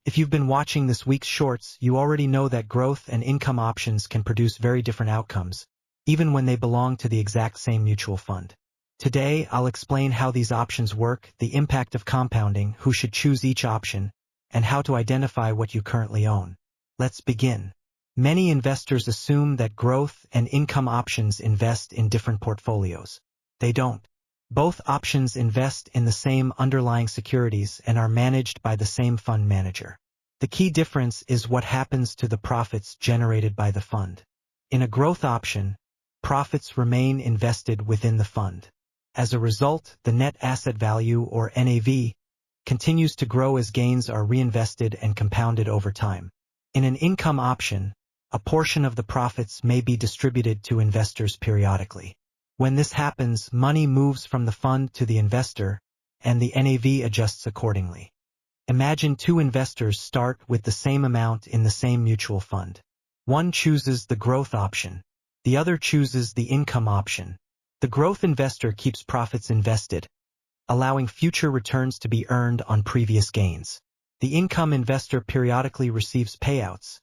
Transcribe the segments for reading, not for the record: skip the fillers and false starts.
If you've been watching this week's shorts, you already know that growth and income options can produce very different outcomes, even when they belong to the exact same mutual fund. Today, I'll explain how these options work, the impact of compounding, who should choose each option, and how to identify what you currently own. Let's begin. Many investors assume that growth and income options invest in different portfolios. They don't. Both options invest in the same underlying securities and are managed by the same fund manager. The key difference is what happens to the profits generated by the fund. In a growth option, profits remain invested within the fund. As a result, the net asset value, or NAV, continues to grow as gains are reinvested and compounded over time. In an income option, a portion of the profits may be distributed to investors periodically. When this happens, money moves from the fund to the investor, and the NAV adjusts accordingly. Imagine two investors start with the same amount in the same mutual fund. One chooses the growth option. The other chooses the income option. The growth investor keeps profits invested, allowing future returns to be earned on previous gains. The income investor periodically receives payouts,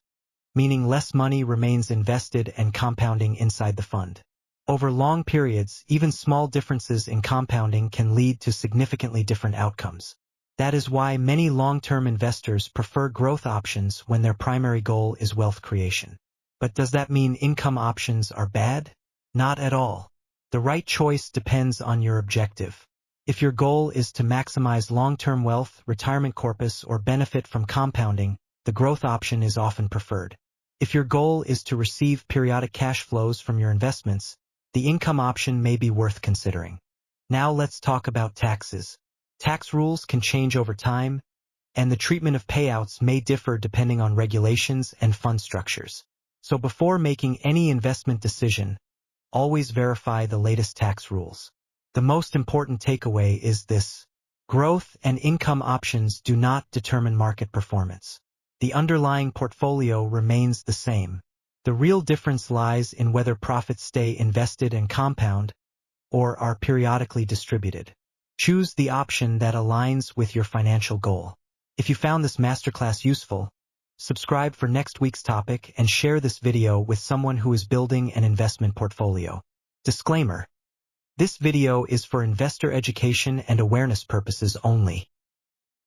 meaning less money remains invested and compounding inside the fund. Over long periods, even small differences in compounding can lead to significantly different outcomes. That is why many long-term investors prefer growth options when their primary goal is wealth creation. But does that mean income options are bad? Not at all. The right choice depends on your objective. If your goal is to maximize long-term wealth, retirement corpus, or benefit from compounding, the growth option is often preferred. If your goal is to receive periodic cash flows from your investments, the income option may be worth considering. Now let's talk about taxes. Tax rules can change over time, and the treatment of payouts may differ depending on regulations and fund structures. So before making any investment decision, always verify the latest tax rules. The most important takeaway is this: growth and income options do not determine market performance. The underlying portfolio remains the same. The real difference lies in whether profits stay invested and compound, or are periodically distributed. Choose the option that aligns with your financial goal. If you found this masterclass useful, subscribe for next week's topic and share this video with someone who is building an investment portfolio. Disclaimer: this video is for investor education and awareness purposes only.